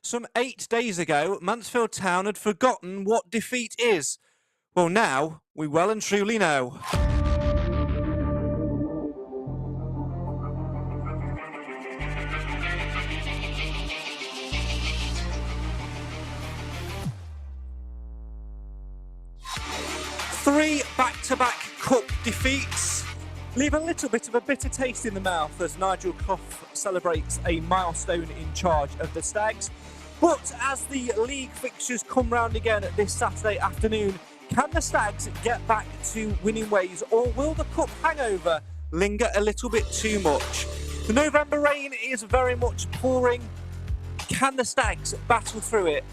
Some 8 days ago, Mansfield Town had forgotten what defeat is. Well, now we well and truly know. Three back-to-back cup defeats leave a little bit of a bitter taste in the mouth as Nigel Clough celebrates a milestone in charge of the Stags. But as the league fixtures come round again this Saturday afternoon, can the Stags get back to winning ways, or will the cup hangover linger a little bit too much? The November rain is very much pouring. Can the Stags battle through it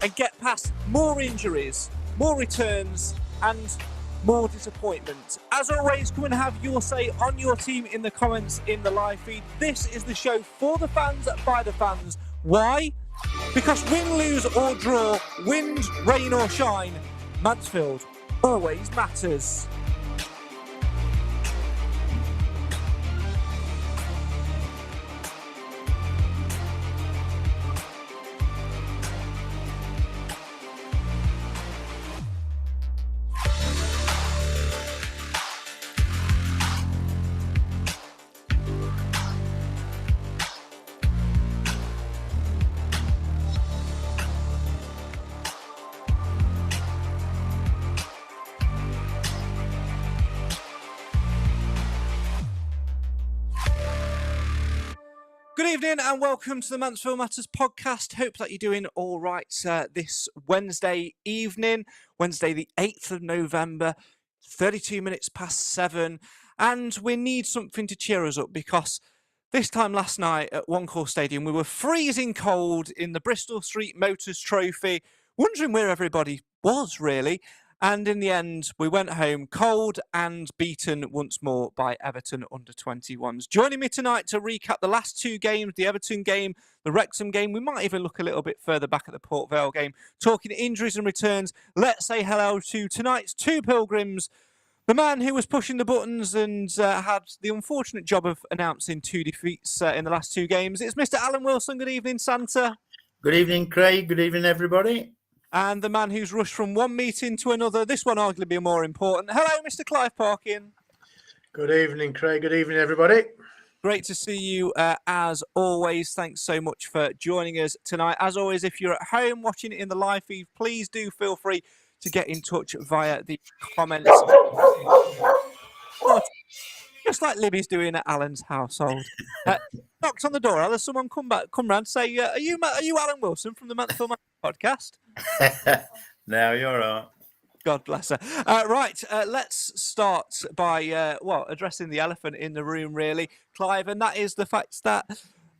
and get past more injuries, more returns and more disappointment? As always, come and have your say on your team in the comments in the live feed. This is the show for the fans, by the fans. Why? Because win, lose or draw, wind, rain or shine, Mansfield always matters. Good evening and welcome to the Mansfield Matters Podcast. Hope that you're doing all right this Wednesday evening, Wednesday the 8th of November, 32 minutes past 7. And we need something to cheer us up because this time last night at One Call Stadium, we were freezing cold in the Bristol Street Motors Trophy, wondering where everybody was really. And in the end, we went home cold and beaten once more by Everton under-21s. Joining me tonight to recap the last two games, the Everton game, the Wrexham game. We might even look a little bit further back at the Port Vale game. Talking injuries and returns, let's say hello to tonight's two pilgrims. The man who was pushing the buttons and had the unfortunate job of announcing two defeats in the last two games. It's Mr. Alan Wilson. Good evening, Santa. Good evening, Craig. Good evening, everybody. And the man who's rushed from one meeting to another, this one arguably more important. Hello, Mr. Clive Parkin. Good evening, Craig. Good evening, everybody. Great to see you as always. Thanks so much for joining us tonight. As always, if you're at home watching it in the live feed, please do feel free to get in touch via the comments. Just like Libby's doing at Alan's household. Knocks on the door. Has someone come round? Say, are you Alan Wilson from the Mansfield Matters Podcast? No, you're right. God bless her. Right, let's start by addressing the elephant in the room, really, Clive, and that is the fact that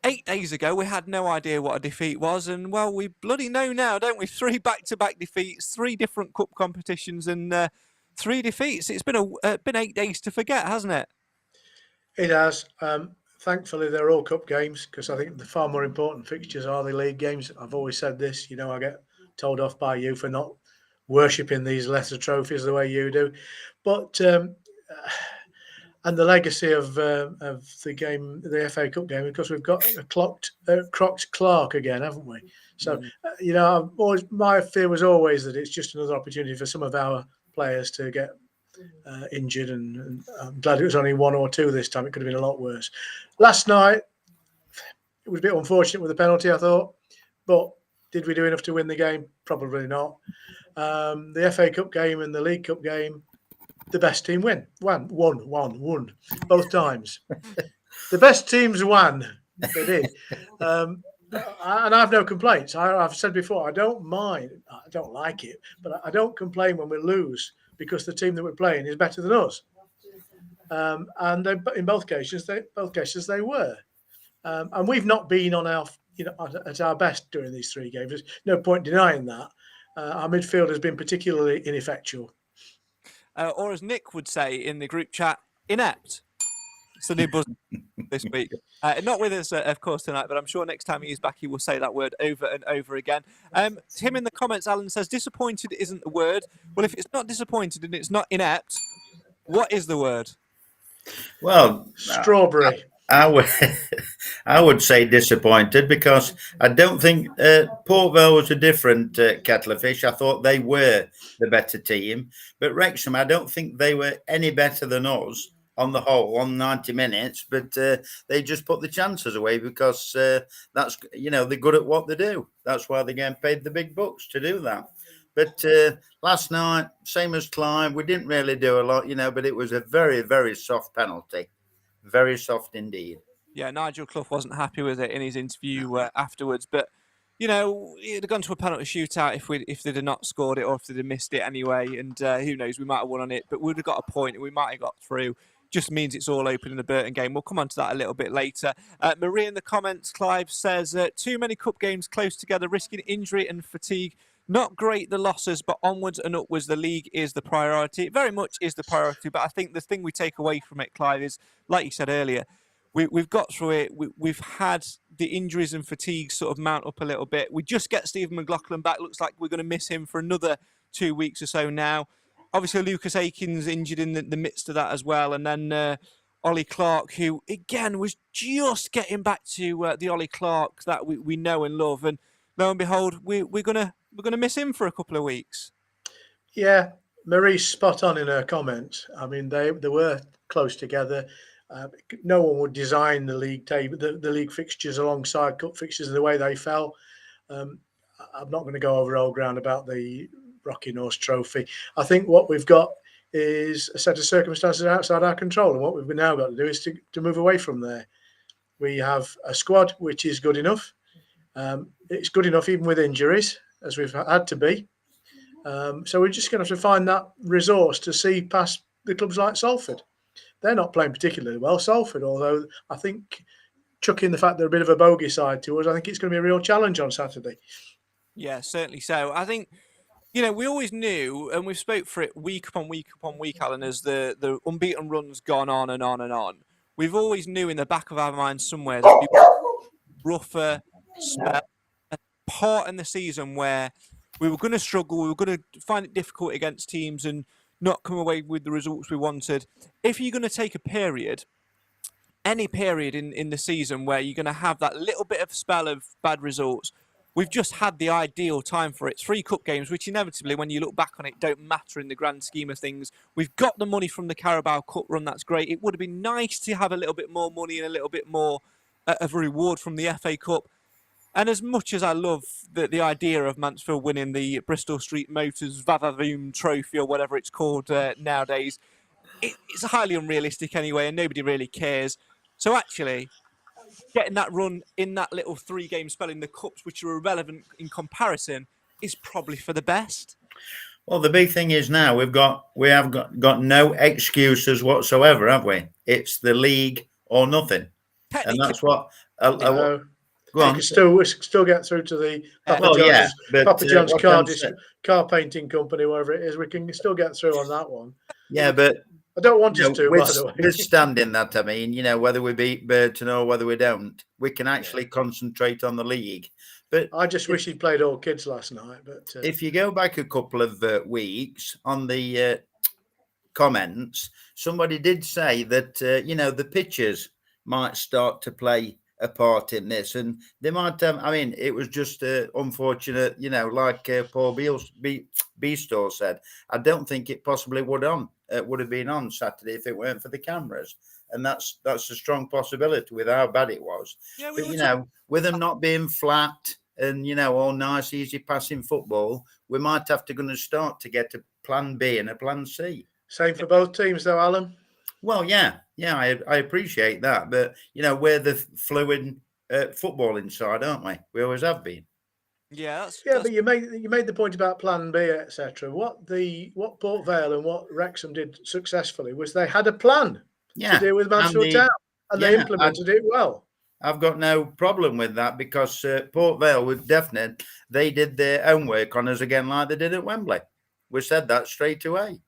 8 days ago we had no idea what a defeat was, and well, we bloody know now, don't we? 3 back-to-back defeats, 3 different cup competitions, and 3 defeats. It's been 8 days to forget, hasn't it? It has. Thankfully, they're all cup games because I think the far more important fixtures are the league games. I've always said this. You know, I get told off by you for not worshipping these lesser trophies the way you do. But and the legacy of the game, the FA Cup game, because we've got a crocked Clark again, haven't we? So you know, my fear was always that it's just another opportunity for some of our players to get injured, and I'm glad it was only 1 or 2 this time. It could have been a lot worse. Last night, it was a bit unfortunate with the penalty, I thought, but did we do enough to win the game? Probably not. The FA Cup game and the League Cup game, the best team won both times. The best teams won. They did. And I have no complaints. I've said before, I don't mind. I don't like it, but I don't complain when we lose, because the team that we're playing is better than us. And in both cases they were. And we've not been on at our best during these 3 games. There's no point denying that. Our midfield has been particularly ineffectual. Or as Nick would say in the group chat, inept. It's the new buzz this week. Not with us, of course, tonight, but I'm sure next time he's back, he will say that word over and over again. Tim in the comments, Alan says, disappointed isn't the word. Well, if it's not disappointed and it's not inept, what is the word? Well, strawberry. I would, I would say disappointed because I don't think Port Vale was a different kettle of fish. I thought they were the better team, but Wrexham, I don't think they were any better than us on the whole on 90 minutes. But they just put the chances away because that's they're good at what they do. That's why they're getting paid the big bucks to do that. But last night, same as Clive, we didn't really do a lot, but it was a very, very soft penalty. Very soft indeed. Yeah, Nigel Clough wasn't happy with it in his interview afterwards, but it'd have gone to a penalty shootout if they'd have not scored it or if they'd have missed it anyway. And who knows, we might have won on it, but we'd have got a point and we might have got through. Just means it's all open in the Burton game. We'll come on to that a little bit later. Marie in the comments, Clive says, too many cup games close together, risking injury and fatigue. Not great, the losses, but onwards and upwards, the league is the priority. It very much is the priority, but I think the thing we take away from it, Clive, is, like you said earlier, we've got through it. We've had the injuries and fatigue sort of mount up a little bit. We just get Stephen McLaughlin back. Looks like we're going to miss him for another 2 weeks or so now. Obviously, Lucas Aiken's injured in the midst of that as well. And then Ollie Clark, who, again, was just getting back to the Ollie Clark that we know and love. And lo and behold, we're going to miss him for a couple of weeks. Yeah, Marie's spot on in her comments. I mean, they were close together. No one would design the league table, the league fixtures alongside cup fixtures the way they fell. I'm not going to go over old ground about the Rocking Horse Trophy. I think what we've got is a set of circumstances outside our control, and what we've now got to do is to move away from there. We have a squad which is good enough. It's good enough even with injuries, as we've had to be. So we're just going to have to find that resource to see past the clubs like Salford. They're not playing particularly well, Salford, although I think chucking the fact they're a bit of a bogey side to us, I think it's going to be a real challenge on Saturday. Yeah, certainly so. I think, we always knew, and we've spoke for it week upon week upon week, Alan, as the unbeaten run's gone on and on and on. We've always knew in the back of our minds somewhere there'd be rougher spell, a part in the season where we were going to struggle, we were going to find it difficult against teams and not come away with the results we wanted. If you're going to take a period, any period in the season where you're going to have that little bit of spell of bad results, we've just had the ideal time for it. 3 cup games, which inevitably, when you look back on it, don't matter in the grand scheme of things. We've got the money from the Carabao Cup run. That's great. It would have been nice to have a little bit more money and a little bit more of a reward from the FA Cup. And as much as I love the idea of Mansfield winning the Bristol Street Motors Vavavoom Trophy or whatever it's called nowadays, it's highly unrealistic anyway, and nobody really cares. So actually, getting that run in that little 3-game spell in the Cups, which are irrelevant in comparison, is probably for the best. Well, the big thing is now we have got no excuses whatsoever, have we? It's the league or nothing, and that's what. We can still get through to the Papa John's car painting company, wherever it is. We can still get through on that one. Yeah, but I don't want us to, by the way. Withstanding that, I mean, whether we beat Burton or whether we don't, we can actually concentrate on the league. But I just wish he played all kids last night. But if you go back a couple of weeks on the comments, somebody did say that the pitchers might start to play a part in this, and they might have. I mean, it was just unfortunate, like Paul Beestor said. I don't think it possibly would have been on Saturday if it weren't for the cameras, and that's a strong possibility with how bad it was. Yeah, but with them not being flat and all nice, easy passing football, we might have to start to get a plan B and a plan C. Same for both teams, though, Alan. Well, yeah, I appreciate that, but we're the fluid footballing side, aren't we? We always have been. Yeah, but you made the point about Plan B, etc. What Port Vale and what Wrexham did successfully was they had a plan to deal with Mansfield Town, and they implemented it well. I've got no problem with that because Port Vale would definitely they did their own work on us again, like they did at Wembley. We said that straight away.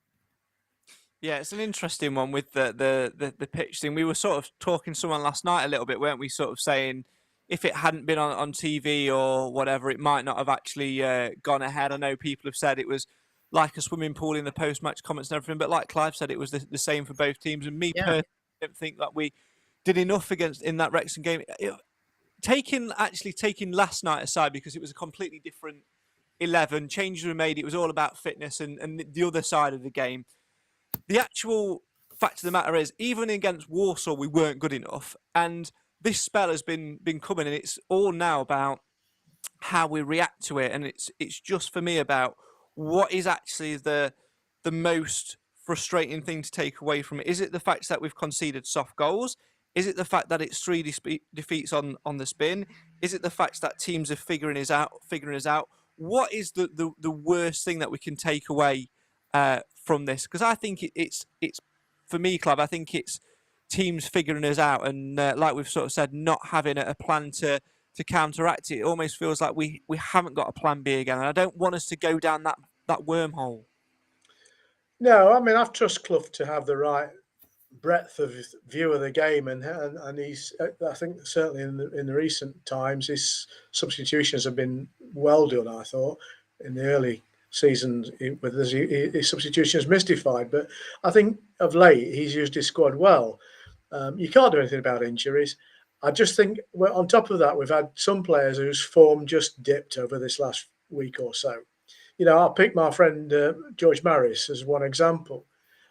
Yeah, it's an interesting one with the pitch thing. We were sort of talking to someone last night a little bit, weren't we? Sort of saying if it hadn't been on TV or whatever, it might not have actually gone ahead. I know people have said it was like a swimming pool in the post-match comments and everything, but like Clive said, it was the same for both teams. And me personally, I don't think that we did enough in that Wrexham game. Taking last night aside, because it was a completely different 11, changes were made. It was all about fitness and the other side of the game. The actual fact of the matter is, even against Warsaw, we weren't good enough. And this spell has been coming, and it's all now about how we react to it. And it's just for me about what is actually the most frustrating thing to take away from it. Is it the fact that we've conceded soft goals? Is it the fact that it's 3 defeats on the spin? Is it the fact that teams are figuring us out? What is the worst thing that we can take away from this? Because I think it's for me, Clive, I think it's teams figuring us out, and like we've sort of said, not having a plan to counteract it. It almost feels like we haven't got a plan B again, and I don't want us to go down that wormhole. No, I mean, I've trust Clough to have the right breadth of view of the game, and he's, I think, certainly in the recent times, his substitutions have been well done. I thought in the early seasons, his substitutions mystified, but I think of late he's used his squad well. You can't do anything about injuries. I just think, well, on top of that, we've had some players whose form just dipped over this last week or so. You know, I'll pick my friend George Maris as one example.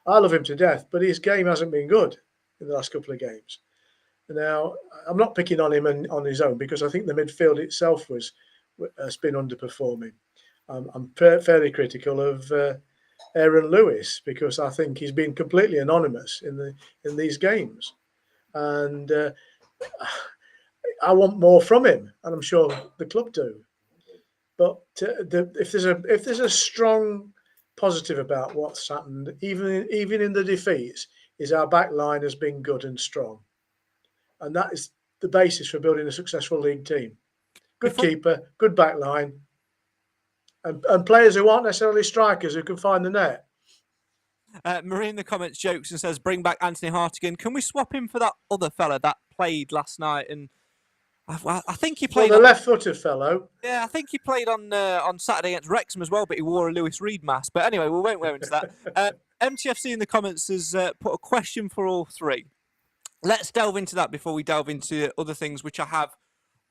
I love him to death, but his game hasn't been good in the last couple of games. Now, I'm not picking on him on his own, because I think the midfield itself has been underperforming. I'm fairly critical of Aaron Lewis, because I think he's been completely anonymous in these games, and I want more from him, and I'm sure the club do. But if there's a strong positive about what's happened, even in the defeats, is our back line has been good and strong, and that is the basis for building a successful league team. Good keeper, good back line, and players who aren't necessarily strikers who can find the net. Marie in the comments jokes and says, "Bring back Anthony Hartigan. Can we swap him for that other fella that played last night?" And I think he played the left-footed fellow. Yeah, I think he played on Saturday against Wrexham as well, but he wore a Lewis Reed mask. But anyway, we won't go into that. MTFC in the comments has put a question for all three. Let's delve into that before we delve into other things which I have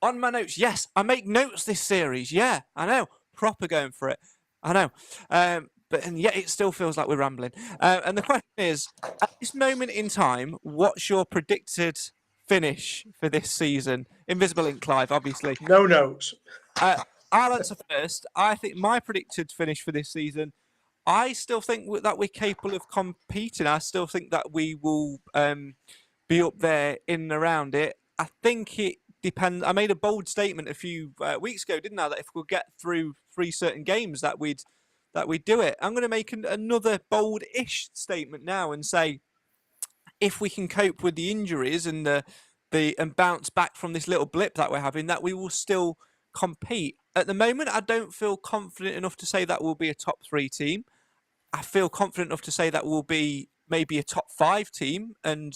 on my notes. Yes, I make notes this series. Yeah, I know. Proper going for it. I know. And yet it still feels like we're rambling. And the question is, at this moment in time, what's your predicted finish for this season? Invisible Ink, Clive, obviously. No notes. I'll answer first. I think my predicted finish for this season, I still think that we're capable of competing. I still think that we will be up there in and around it. I think it depends. I made a bold statement a few weeks ago, didn't I? That if we get through 3 certain games, that we'd do it. I'm going to make another bold-ish statement now and say, if we can cope with the injuries and and bounce back from this little blip that we're having, that we will still compete. At the moment, I don't feel confident enough to say that we'll be a top 3 team. I feel confident enough to say that we'll be maybe a top 5 team and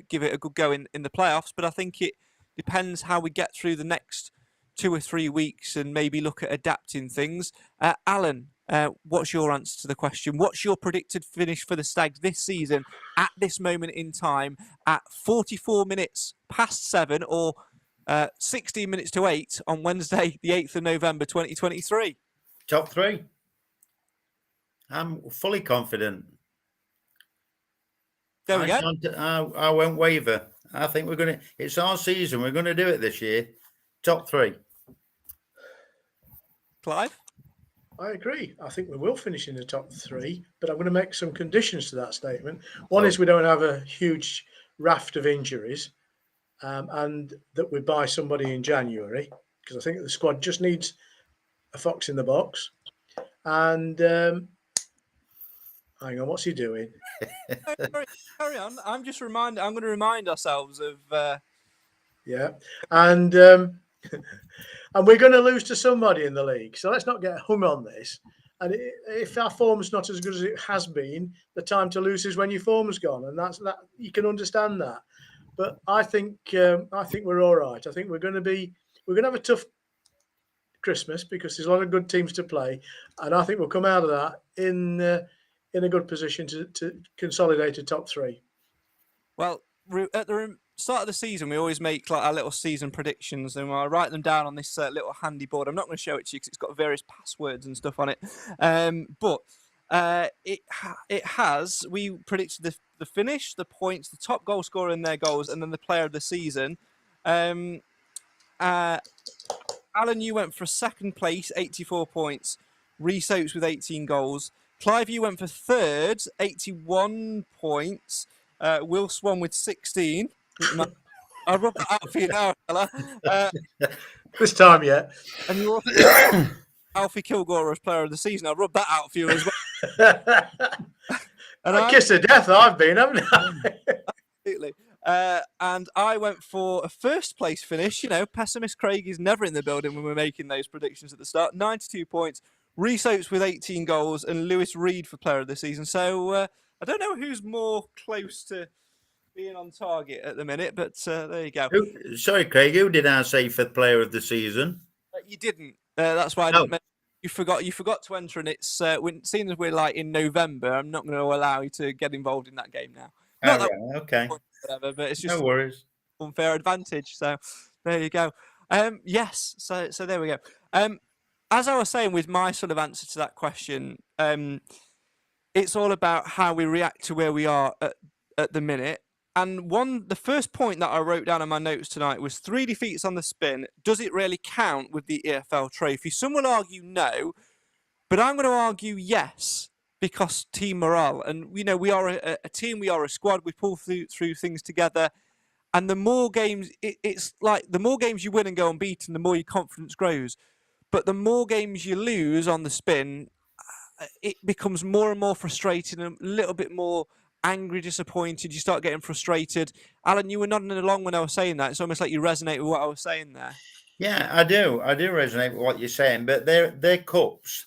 give it a good go in the playoffs. But I think it depends how we get through the next 2 or 3 weeks and maybe look at adapting things. Alan, what's your answer to the question? What's your predicted finish for the Stags this season at this moment in time at 44 minutes past 7 or 16 minutes to 8 on Wednesday, the 8th of November, 2023? Top 3. I'm fully confident. There we go. I won't waver. I think it's our season. We're going to do it this year. Top 3. Clive? I agree. I think we will finish in the top 3, but I'm going to make some conditions to that statement. One is we don't have a huge raft of injuries, and that we buy somebody in January, because I think the squad just needs a fox in the box. And hang on, what's he doing? Carry on. I'm going to remind ourselves of. Yeah, and we're going to lose to somebody in the league, so let's not get hung on this. And if our form's not as good as it has been, the time to lose is when your form's gone, and that you can understand that. But I think we're all right. I think we're going to have a tough Christmas because there's a lot of good teams to play, and I think we'll come out of that in a good position to consolidate a top 3. Well, at the start of the season, we always make like our little season predictions, and I write them down on this little handy board. I'm not going to show it to you because it's got various passwords and stuff on it. But it has. We predicted the finish, the points, the top goal scorer in their goals, and then the player of the season. Alan, you went for second place, 84 points. Reese Oates with 18 goals. Clive, you went for third, 81 points. Will Swan with 16. I'll rub that out for you now, fella. This time, yeah. And you also Alfie Kilgore as player of the season. I'll rub that out for you as well. And I kiss of death I've been, haven't I? Absolutely. And I went for a first place finish. You know, pessimist Craig is never in the building when we're making those predictions at the start. 92 points. Reese Oates with 18 goals and Lewis Reed for player of the season. So I don't know who's more close to being on target at the minute, but there you go. Sorry, Craig, who did I say for player of the season? You didn't. That's why I didn't mention. You forgot to enter, and it's seeing as we're like in November, I'm not going to allow you to get involved in that game now. Okay. Whatever, but it's just No worries. Unfair advantage. So there you go. Yes. So there we go. As I was saying with my sort of answer to that question, it's all about how we react to where we are at the minute. And the first point that I wrote down in my notes tonight was 3 defeats on the spin. Does it really count with the EFL Trophy? Some will argue no, but I'm going to argue yes, because team morale. And, you know, we are a team, we are a squad, we pull through things together. And the more games, it's like the more games you win and go unbeaten, the more your confidence grows. But the more games you lose on the spin, it becomes more and more frustrating and a little bit more angry, disappointed. You start getting frustrated. Alan, you were nodding along when I was saying that. It's almost like you resonate with what I was saying there. Yeah, I do. I do resonate with what you're saying, but they're cups.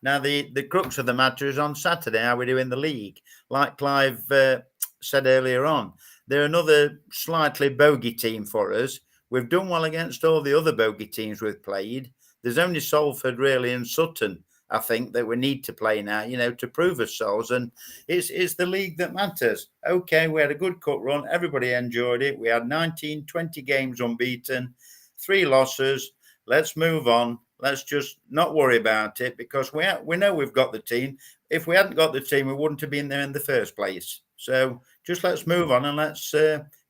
Now, the crux of the matter is on Saturday, how we do in the league. Like Clive said earlier on, they're another slightly bogey team for us. We've done well against all the other bogey teams we've played. There's only Salford, really, and Sutton, I think, that we need to play now, you know, to prove ourselves. And it's the league that matters. Okay, we had a good cup run. Everybody enjoyed it. We had 20 games unbeaten, 3 losses. Let's move on. Let's just not worry about it, because we know we've got the team. If we hadn't got the team, we wouldn't have been there in the first place. So just let's move on and let's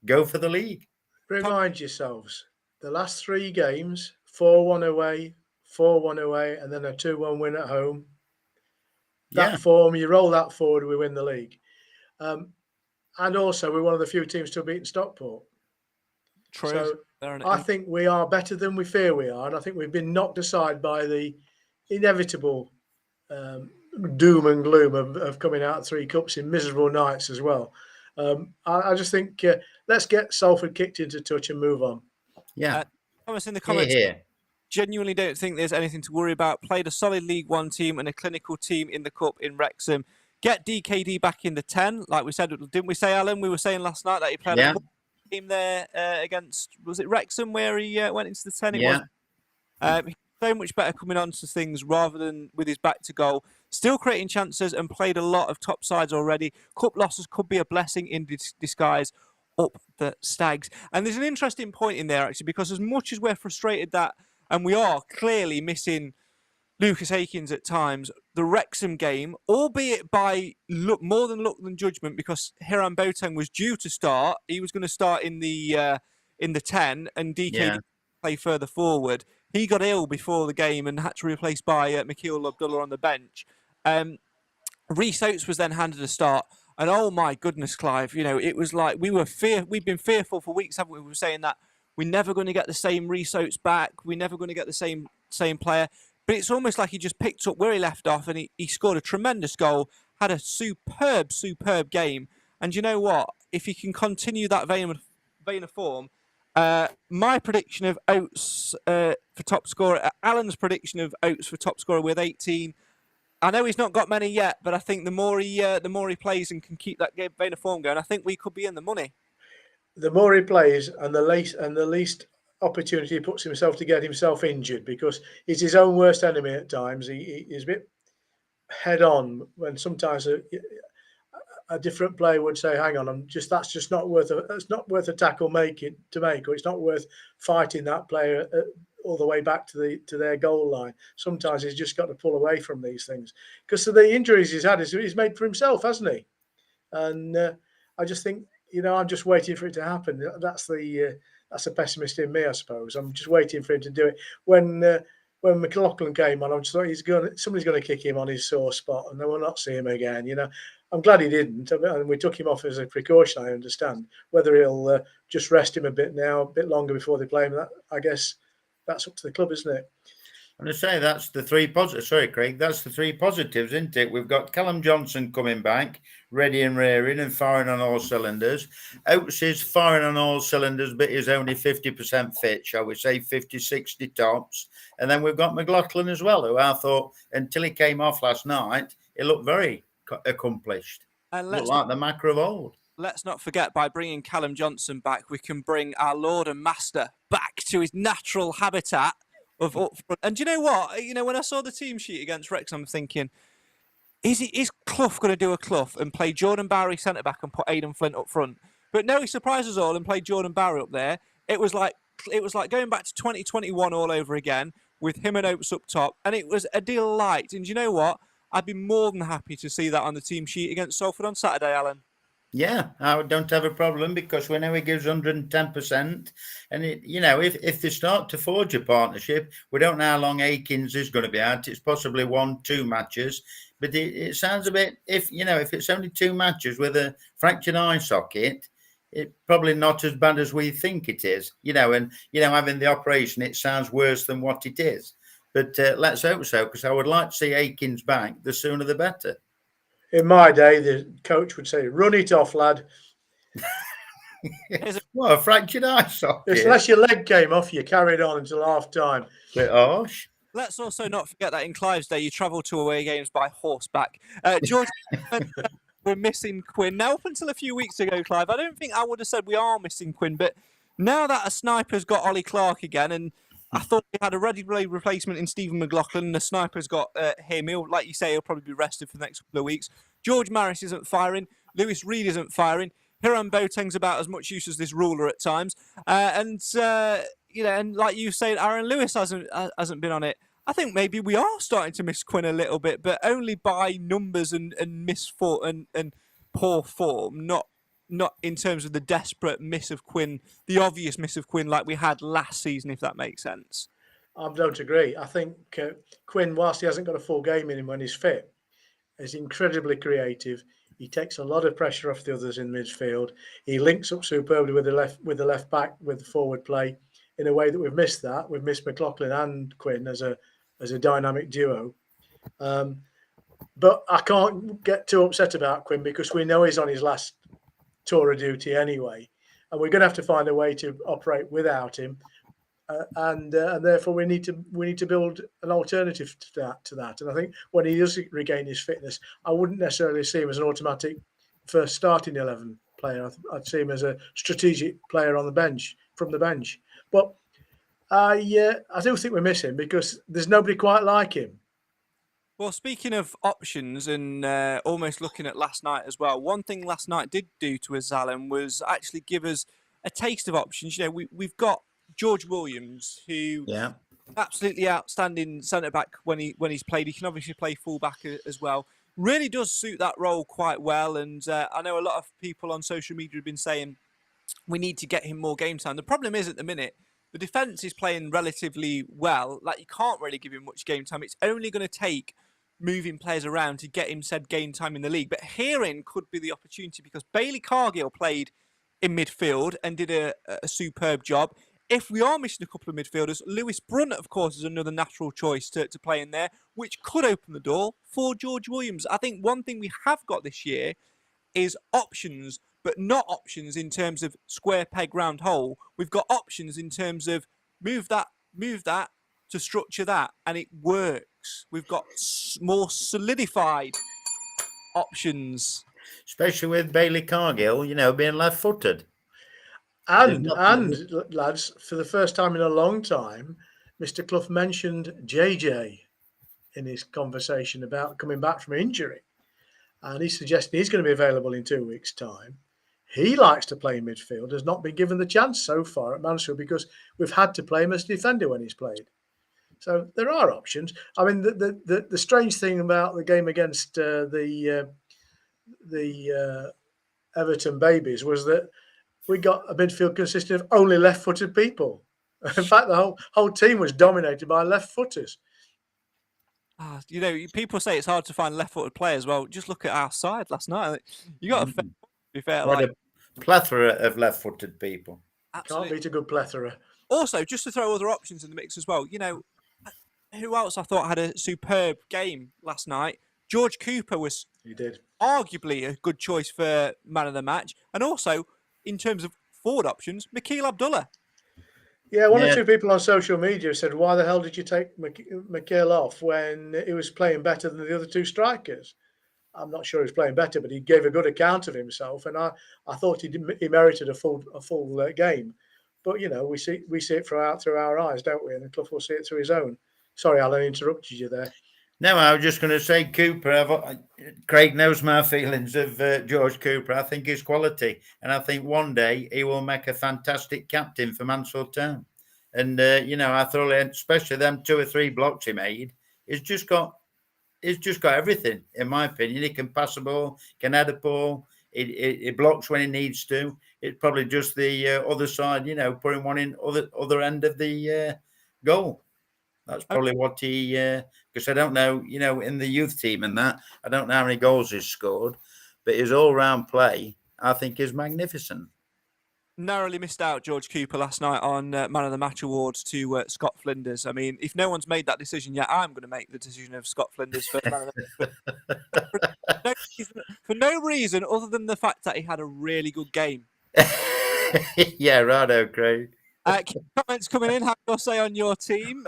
go for the league. Remind yourselves, the last 3 games, 4-1 away, 4-1 away, and then a 2-1 win at home. That form, you roll that forward, we win the league. And also, we're one of the few teams to have beaten Stockport. True. So I think we are better than we fear we are, and I think we've been knocked aside by the inevitable doom and gloom of coming out 3 cups in miserable nights as well. I just think let's get Salford kicked into touch and move on. Yeah. Thomas in the comments. Here. Genuinely don't think there's anything to worry about. Played a solid League One team and a clinical team in the Cup in Wrexham. Get DKD back in the 10, like we said, didn't we say, Alan? We were saying last night that he played a team there against, was it Wrexham, where he went into the 10? It was. He's so much better coming on to things rather than with his back to goal. Still creating chances and played a lot of top sides already. Cup losses could be a blessing in disguise. Up the Stags. And there's an interesting point in there, actually, because as much as we're frustrated that, and we are clearly missing Lucas Akins at times, the Wrexham game, albeit by more than luck than judgment, because Hiram Boateng was due to start. He was going to start in the 10, and DK play further forward. He got ill before the game and had to be replaced by Michael Abdullah on the bench. Reese Oates was then handed a start. And oh my goodness, Clive, you know, it was like we've been fearful for weeks, haven't we? We were saying that we're never going to get the same Reese Oates back. We're never going to get the same player. But it's almost like he just picked up where he left off, and he scored a tremendous goal, had a superb game. And you know what? If he can continue that vein of form, my prediction of Oates for top scorer, Alan's prediction of Oates for top scorer with 18. I know he's not got many yet, but I think the more he plays and can keep that vein of form going, I think we could be in the money. The more he plays, and the least opportunity he puts himself to get himself injured, because he's his own worst enemy at times. He's a bit head on when sometimes a different player would say, "Hang on, that's just not worth a tackle to make, or it's not worth fighting that player all the way back to their goal line." Sometimes he's just got to pull away from these things because of the injuries he's had. He's made for himself, hasn't he? And I just think, I'm just waiting for it to happen. That's a pessimist in me, I suppose. I'm just waiting for him to do it. When McLaughlin came on, I just thought somebody's going to kick him on his sore spot, and then we'll not see him again. I'm glad he didn't, and we took him off as a precaution. I understand. Whether he'll just rest him a bit longer before they play him, I guess that's up to the club, isn't it? I'm going to say that's the three positives. Sorry, Craig. That's the three positives, isn't it? We've got Callum Johnson coming back, ready and rearing and firing on all cylinders. Oates is firing on all cylinders, but is only 50% fit, shall we say, 50, 60 tops. And then we've got McLaughlin as well, who I thought, until he came off last night, he looked very accomplished. Looked like the Macra of old. Let's not forget, by bringing Callum Johnson back, we can bring our Lord and Master back to his natural habitat of up front. And do you know what? When I saw the team sheet against Wrexham, I'm thinking, is Clough going to do a Clough and play Jordan Barry centre back and put Aidan Flint up front? But no, he surprised us all and played Jordan Barry up there. It was like going back to 2021 all over again with him and Oates up top, and it was a delight. And do you know what? I'd be more than happy to see that on the team sheet against Salford on Saturday, Alan. Yeah, I don't have a problem because we know he gives 110%. And, if they start to forge a partnership, we don't know how long Akins is going to be out. It's possibly 1-2 matches. But it sounds a bit, if it's only 2 matches with a fractured eye socket, it's probably not as bad as we think it is. And having the operation, it sounds worse than what it is. But let's hope so, because I would like to see Akins back. The sooner the better. In my day, the coach would say, "Run it off, lad." What, a fractured eye socket? Unless your leg came off, you carried on until half time. Bit harsh. Let's also not forget that in Clive's day, you travelled to away games by horseback. George, we're missing Quinn. Now, up until a few weeks ago, Clive, I don't think I would have said we are missing Quinn, but now that a sniper's got Ollie Clark again, and I thought we had a ready replacement in Stephen McLaughlin, and the sniper's got him. Like you say, he'll probably be rested for the next couple of weeks. George Maris isn't firing. Lewis Reed isn't firing. Hiram Boateng's about as much use as this ruler at times. And like you said, Aaron Lewis hasn't been on it. I think maybe we are starting to miss Quinn a little bit, but only by numbers and poor form, not in terms of the desperate miss of Quinn, the obvious miss of Quinn like we had last season, if that makes sense. I don't agree. I think Quinn, whilst he hasn't got a full game in him when he's fit, is incredibly creative. He takes a lot of pressure off the others in midfield. He links up superbly with the left back with the forward play in a way that we've missed that. We've missed McLaughlin and Quinn as a dynamic duo. But I can't get too upset about Quinn because we know he's on his last tour of duty anyway, and we're going to have to find a way to operate without him. And therefore we need to build an alternative to that. And I think when he does regain his fitness, I wouldn't necessarily see him as an automatic first starting 11 player. I'd see him as a strategic player on the bench, from the bench. But I do think we miss him because there's nobody quite like him. Well, speaking of options and almost looking at last night as well, one thing last night did do to us, Alan, was actually give us a taste of options. We've got George Williams, who absolutely outstanding centre back when he's played. He can obviously play full back as well. Really does suit that role quite well. And I know a lot of people on social media have been saying we need to get him more game time. The problem is at the minute, the defence is playing relatively well. Like, you can't really give him much game time. It's only going to take moving players around to get him said game time in the league. But herein could be the opportunity because Bailey Cargill played in midfield and did a superb job. If we are missing a couple of midfielders, Lewis Brunt, of course, is another natural choice to play in there, which could open the door for George Williams. I think one thing we have got this year is options, but not options in terms of square peg round hole. We've got options in terms of move that to structure that, and it works. We've got more solidified options. Especially with Bailey Cargill, being left-footed. And lads, for the first time in a long time, Mr. Clough mentioned JJ in his conversation about coming back from injury. and he's suggesting he's going to be available in 2 weeks' time. He likes to play in midfield, has not been given the chance so far at Mansfield because we've had to play him as defender when he's played. So there are options. I mean, the strange thing about the game against the Everton Babies was that we got a midfield consisting of only left-footed people. In fact, the whole team was dominated by left-footers. People say it's hard to find left-footed players. Well, just look at our side last night. You got to be fair. What a plethora of left-footed people. Absolutely. Can't beat a good plethora. Also, just to throw other options in the mix as well, who else I thought had a superb game last night? George Cooper was arguably a good choice for man of the match. And also, in terms of forward options, Mikhail Abdullah. Yeah, one or two people on social media said, why the hell did you take Mikhail off when he was playing better than the other two strikers? I'm not sure he was playing better, but he gave a good account of himself. And I thought he merited a full game. But, we see it through our eyes, don't we? And Clough will see it through his own. Sorry, Alan, I interrupted you there. No, I was just going to say Cooper. Craig knows my feelings of George Cooper. I think his quality, and I think one day he will make a fantastic captain for Mansfield Town. And I thoroughly, especially them 2 or 3 blocks he made. He's just got everything, in my opinion. He can pass the ball, can head a ball. He blocks when he needs to. It's probably just the other side, putting one in other end of the goal. That's probably what he, because I don't know, in the youth team and that, I don't know how many goals he's scored, but his all-round play, I think, is magnificent. Narrowly missed out George Cooper last night on Man of the Match awards to Scott Flinders. I mean, if no one's made that decision yet, I'm going to make the decision of Scott Flinders for Man of the Match. For no reason other than the fact that he had a really good game. Yeah, righto, Craig. Comments coming in. Have your say on your team.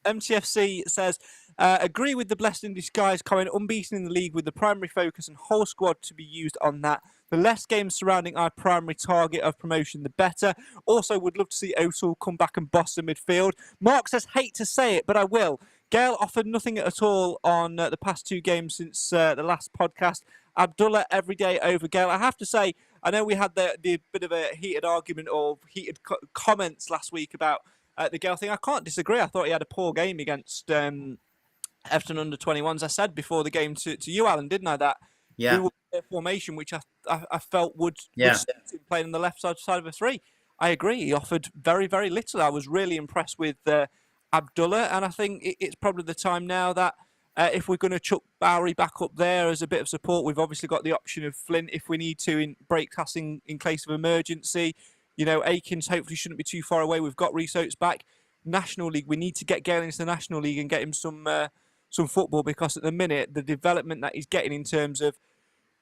MTFC says, agree with the blessed in disguise comment. Unbeaten in the league with the primary focus and whole squad to be used on that. The less games surrounding our primary target of promotion, the better. Also, would love to see O'Toole come back and boss the midfield. Mark says, hate to say it, but I will. Gale offered nothing at all on the past 2 games since the last podcast. Abdullah every day over Gale. I have to say, I know we had the bit of a heated argument or heated comments last week about the Gale thing. I can't disagree. I thought he had a poor game against Everton under-21s. I said before the game to you, Alan, didn't I, that we were in a formation which I felt would suit him playing on the left side of a 3. I agree. He offered very, very little. I was really impressed with Abdullah, and I think it's probably the time now that if we're going to chuck Bowery back up there as a bit of support, we've obviously got the option of Flint if we need to in break passing in case of emergency. Akins hopefully shouldn't be too far away. We've got Rhys Oates back. National League, we need to get Gale into the National League and get him some football, because at the minute, the development that he's getting in terms of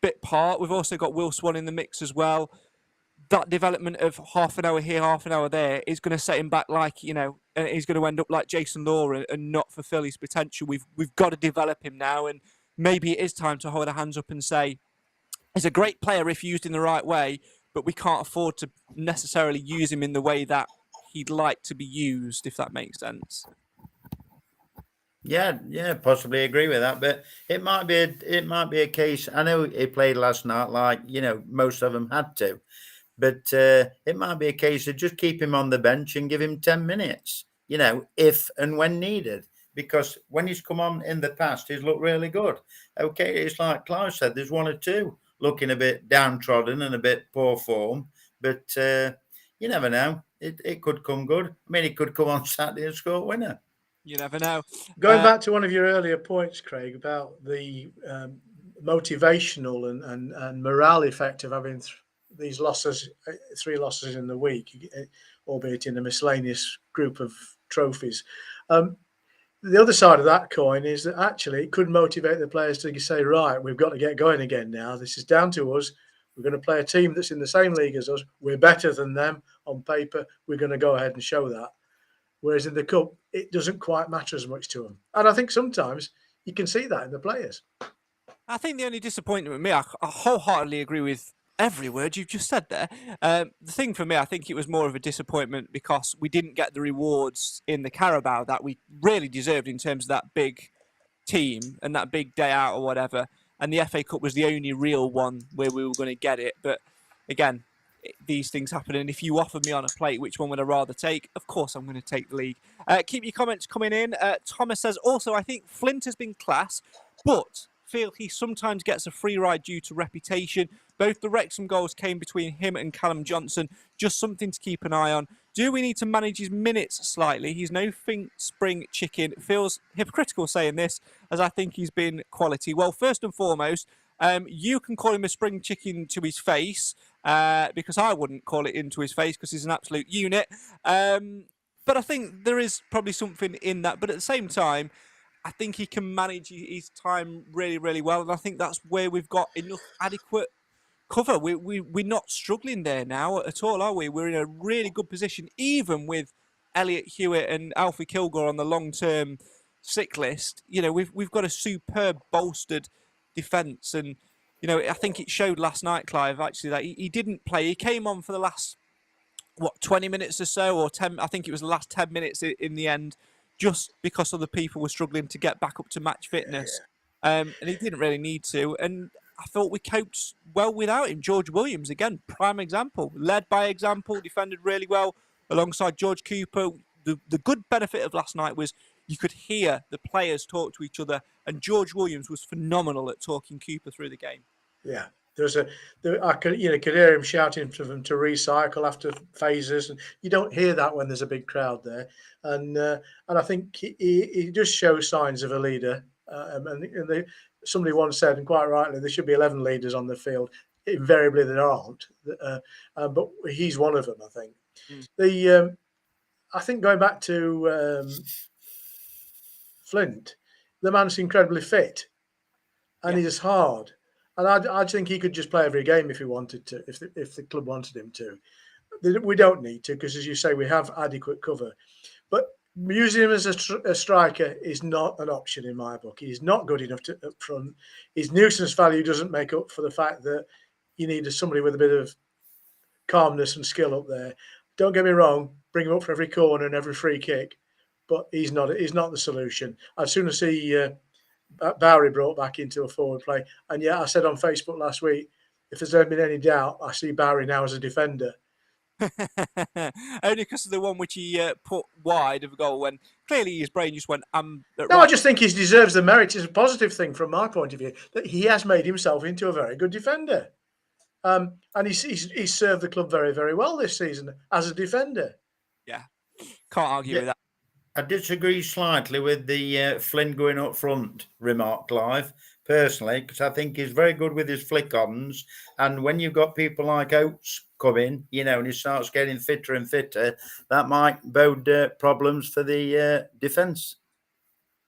bit part, we've also got Will Swan in the mix as well. That development of half an hour here, half an hour there is going to set him back and he's going to end up like Jason Law and not fulfill his potential. We've got to develop him now, and maybe it is time to hold our hands up and say he's a great player if used in the right way, but we can't afford to necessarily use him in the way that he'd like to be used, if that makes sense. Yeah, possibly agree with that, but it might be a case. I know he played last night, like most of them had to. But it might be a case of just keep him on the bench and give him 10 minutes, if and when needed. Because when he's come on in the past, he's looked really good. Okay, it's like Clough said, there's 1 or 2 looking a bit downtrodden and a bit poor form. But you never know. It could come good. I mean, it could come on Saturday and score a winner. You never know. Going back to one of your earlier points, Craig, about the motivational and morale effect of having these losses, 3 losses in the week, albeit in a miscellaneous group of trophies. The other side of that coin is that actually it could motivate the players to say, right, we've got to get going again now. This is down to us. We're going to play a team that's in the same league as us. We're better than them on paper. We're going to go ahead and show that. Whereas in the cup, it doesn't quite matter as much to them. And I think sometimes you can see that in the players. I think the only disappointment with me, I wholeheartedly agree with every word you've just said there. The thing for me, I think it was more of a disappointment because we didn't get the rewards in the Carabao that we really deserved in terms of that big team and that big day out or whatever. and the FA Cup was the only real one where we were going to get it. But again, these things happen, and if you offered me on a plate which one would I rather take, of course I'm going to take the league. Keep your comments coming in. Thomas says, also, I think Flint has been class, but feel he sometimes gets a free ride due to reputation. Both the Wrexham goals came between him and Callum Johnson. Just something to keep an eye on. Do we need to manage his minutes slightly? He's no spring chicken. Feels hypocritical saying this, as I think he's been quality. Well, first and foremost, you can call him a spring chicken to his face, because I wouldn't call it into his face because he's an absolute unit. But I think there is probably something in that. But at the same time, I think he can manage his time really, really well. And I think that's where we've got enough adequate cover. We're not struggling there now at all, are we? We're in a really good position, even with Elliot Hewitt and Alfie Kilgore on the long-term sick list. You know, we've got a superb bolstered defence. And, you know, I think it showed last night, Clive, actually, that he didn't play. He came on for the last, 20 minutes or so, or 10, I think it was the last 10 minutes in the end, just because other people were struggling to get back up to match fitness. And he didn't really need to. And I thought we coped well without him. George Williams, again, prime example. Led by example, defended really well alongside George Cooper. The good benefit of last night was you could hear the players talk to each other, and George Williams was phenomenal at talking Cooper through the game. Yeah. I could hear him shouting to them to recycle after phases, and you don't hear that when there's a big crowd there. And I think he just shows signs of a leader. Somebody once said, and quite rightly, there should be 11 leaders on the field. Invariably, there aren't, but he's one of them. I think. I think going back to Flint, the man's incredibly fit, and he's hard. And I think he could just play every game if he wanted to, if the club wanted him to. We don't need to, because, as you say, we have adequate cover. But using him as a striker is not an option in my book. He's not good enough up front. His nuisance value doesn't make up for the fact that you need somebody with a bit of calmness and skill up there. Don't get me wrong, bring him up for every corner and every free kick, but he's not the solution. I'd sooner see Bowery brought back into a forward play. And I said on Facebook last week, if there's ever been any doubt, I see Bowery now as a defender. Only because of the one which he put wide of a goal when clearly his brain just went, No, I just think he deserves the merit. It's a positive thing from my point of view that he has made himself into a very good defender. And he's served the club very, very well this season as a defender. Yeah, can't argue with that. I disagree slightly with the Flynn going up front remark, Clive, personally, because I think he's very good with his flick-ons. And when you've got people like Oates coming, and he starts getting fitter and fitter, that might bode problems for the defence.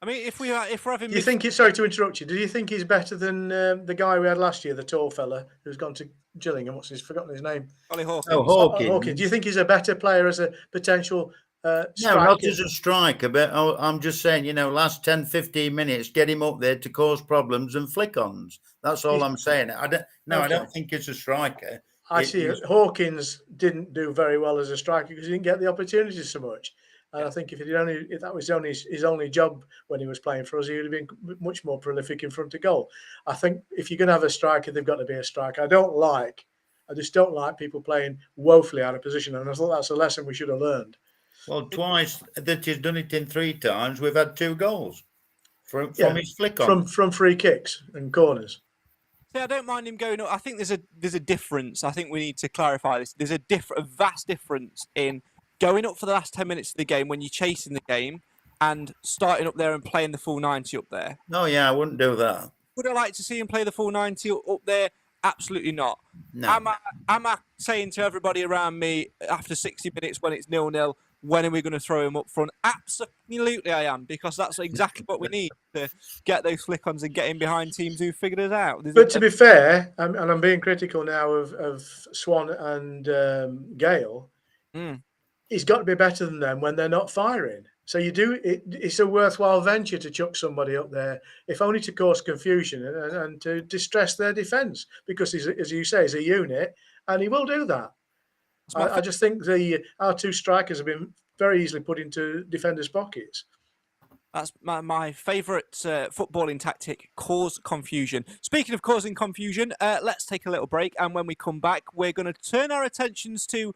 I mean, if we're having... Sorry to interrupt you. Do you think he's better than the guy we had last year, the tall fella who's gone to Gillingham? Forgotten his name? Ollie Hawkins. Oh, Hawkins. Hawkins. Do you think he's a better player as a potential striker? No, not as a striker, but I'm just saying, last 10, 15 minutes, get him up there to cause problems and flick-ons. That's all I'm saying. I don't think it's a striker. I see it. Hawkins didn't do very well as a striker because he didn't get the opportunities so much. And I think if that was his only job when he was playing for us, he would have been much more prolific in front of goal. I think if you're going to have a striker, they've got to be a striker. I just don't like people playing woefully out of position. And I thought that's a lesson we should have learned. Well, twice that he's done it in 3 times, we've had 2 goals from his flick on. From free kicks and corners. See, I don't mind him going up. I think there's a difference. I think we need to clarify this. There's a vast difference in going up for the last 10 minutes of the game when you're chasing the game and starting up there and playing the full 90 up there. No, I wouldn't do that. Would I like to see him play the full 90 up there? Absolutely not. No. Am I saying to everybody around me after 60 minutes when it's 0-0, when are we going to throw him up front? Absolutely I am, because that's exactly what we need to get those flick-ons and get in behind teams who figured it out. But to be fair, and I'm being critical now of Swan and Gale, he's got to be better than them when they're not firing. So it's a worthwhile venture to chuck somebody up there, if only to cause confusion and to distress their defence, because he's, as you say, he's a unit, and he will do that. I just think our 2 strikers have been very easily put into defenders' pockets. That's my favourite footballing tactic, cause confusion. Speaking of causing confusion, let's take a little break. And when we come back, we're going to turn our attentions to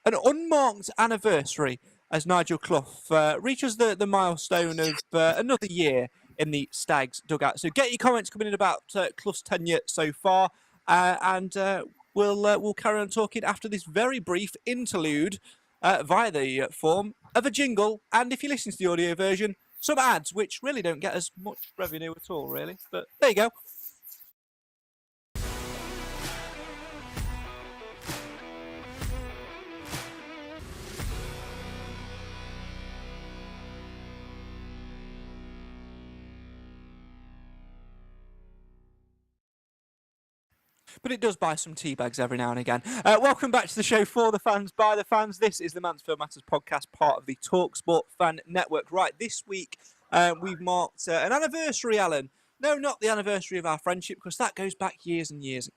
an unmarked anniversary as Nigel Clough reaches the milestone of another year in the Stags dugout. So get your comments coming in about Clough's tenure so far, and we'll carry on talking after this very brief interlude via the form of a jingle. And if you listen to the audio version, some ads, which really don't get as much revenue at all, really. But there you go. But it does buy some tea bags every now and again. Welcome back to the show for the fans, by the fans. This is the Mansfield Matters Podcast, part of the talkSPORT Fan Network. Right, this week we've marked an anniversary, Alan. No, not the anniversary of our friendship, because that goes back years and years.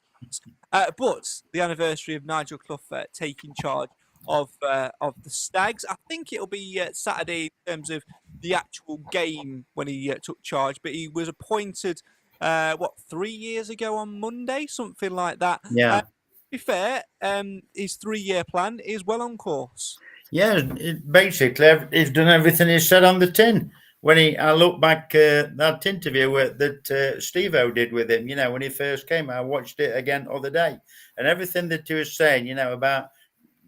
But the anniversary of Nigel Clough taking charge of the Stags. I think it'll be Saturday in terms of the actual game when he took charge, but he was appointed 3 years ago on Monday, something like that. Yeah. To be fair, his 3-year plan is well on course. Yeah, basically, he's done everything he said on the tin. When I look back that interview that Steve-O did with him, when he first came, I watched it again other day, and everything that he was saying, about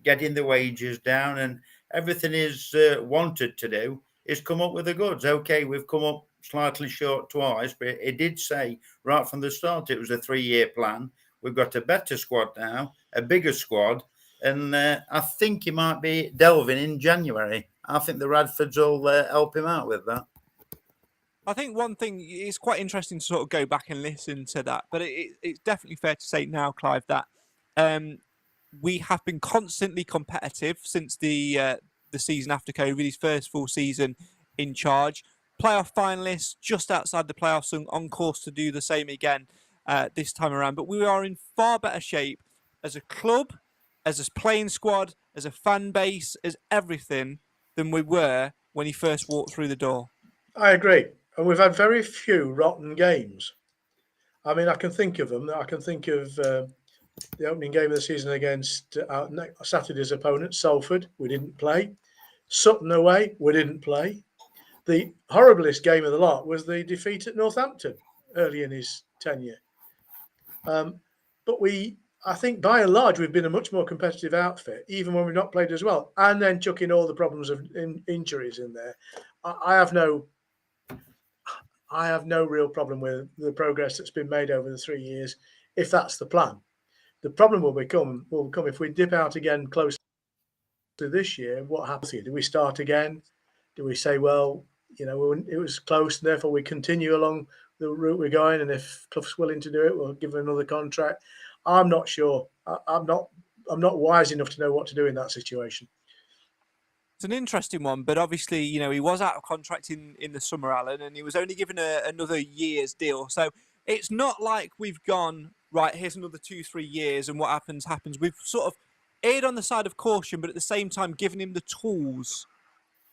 getting the wages down and everything he's wanted to do, is come up with the goods. Okay, we've come up slightly short twice, but he did say right from the start it was a 3-year plan. We've got a better squad now, a bigger squad, and I think he might be delving in January. I think the Radfords will help him out with that. I think one thing is quite interesting to sort of go back and listen to that, but it's definitely fair to say now, Clive, that we have been constantly competitive since the season after COVID, his first full season in charge. Playoff finalists, just outside the playoffs, and on course to do the same again this time around. But we are in far better shape as a club, as a playing squad, as a fan base, as everything than we were when he first walked through the door. I agree. And we've had very few rotten games. I mean, I can think of them. I can think of the opening game of the season against Saturday's opponent, Salford. We didn't play. Sutton away, we didn't play. The horriblest game of the lot was the defeat at Northampton early in his tenure. But I think by and large, we've been a much more competitive outfit, even when we've not played as well. And then chucking all the problems of injuries in there. I have no real problem with the progress that's been made over the 3 years, if that's the plan. The problem will become if we dip out again close to this year. What happens here? Do we start again? Do we say, well, it was close, and therefore we continue along the route we're going, and if Clough's willing to do it, we'll give him another contract? I'm not sure. I'm not wise enough to know what to do in that situation. It's an interesting one, but obviously, he was out of contract in the summer, Alan, and he was only given another year's deal. So it's not like we've gone, right, here's another 2-3 years, and what happens. We've sort of erred on the side of caution, but at the same time given him the tools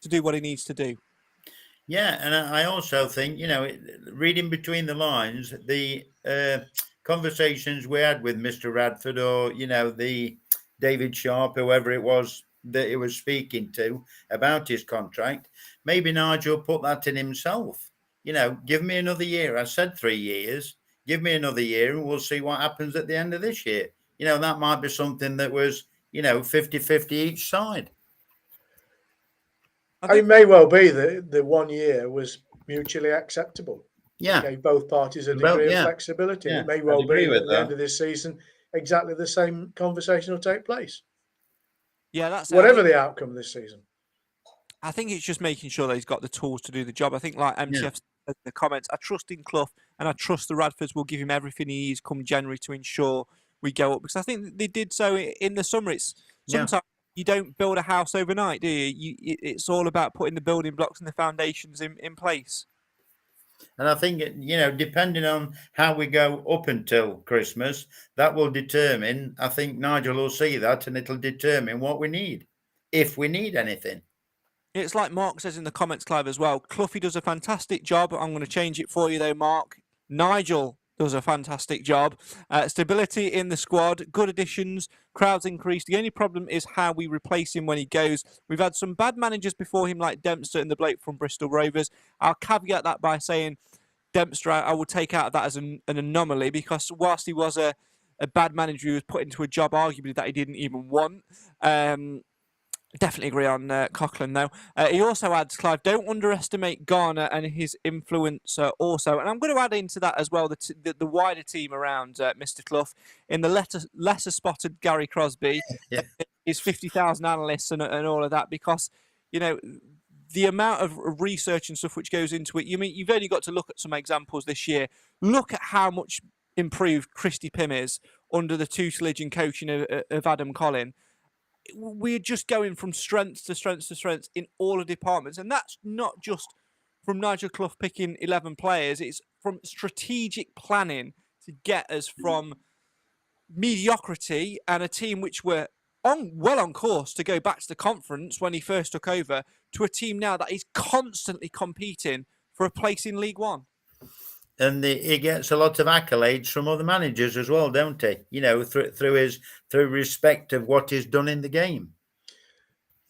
to do what he needs to do. Yeah, and I also think, reading between the lines, the conversations we had with Mr. Radford or, the David Sharp, whoever it was that he was speaking to about his contract, maybe Nigel put that in himself. Give me another year. I said 3 years. Give me another year and we'll see what happens at the end of this year. That might be something that was, 50-50 each side. It may well be that the 1 year was mutually acceptable. Yeah. Gave both parties a degree of flexibility. Yeah. It may well be that at the end of this season, exactly the same conversation will take place. Yeah, that's whatever the outcome this season. I think it's just making sure that he's got the tools to do the job. I think, like MTF said in the comments, I trust in Clough and I trust the Radfords will give him everything he needs come January to ensure we go up. Because I think they did so in the summer. It's sometimes you don't build a house overnight, do you? It's all about putting the building blocks and the foundations in place. And I think, depending on how we go up until Christmas, that will determine, I think Nigel will see that and it'll determine what we need, if we need anything. It's like Mark says in the comments, Clive, as well. Cloughy does a fantastic job. I'm going to change it for you, though, Mark. Nigel does a fantastic job. Stability in the squad, good additions, crowds increased. The only problem is how we replace him when he goes. We've had some bad managers before him, like Dempster and the bloke from Bristol Rovers. I'll caveat that by saying Dempster, I would take out of that as an anomaly, because whilst he was a bad manager, he was put into a job arguably that he didn't even want. Definitely agree on Coughlin, though. He also adds, Clive, don't underestimate Garner and his influence also. And I'm going to add into that as well the wider team around Mr. Clough. In the lesser spotted Gary Crosby, his 50,000 analysts and all of that, because, you know, the amount of research and stuff which goes into it. You've only got to look at some examples this year. Look at how much improved Christy Pym is under the tutelage and coaching of Adam Collin. We're just going from strength to strength to strength in all the departments. And that's not just from Nigel Clough picking 11 players. It's from strategic planning to get us from mediocrity and a team which were well on course to go back to the conference when he first took over, to a team now that is constantly competing for a place in League One. And he gets a lot of accolades from other managers as well, don't he? You know, through respect of what he's done in the game.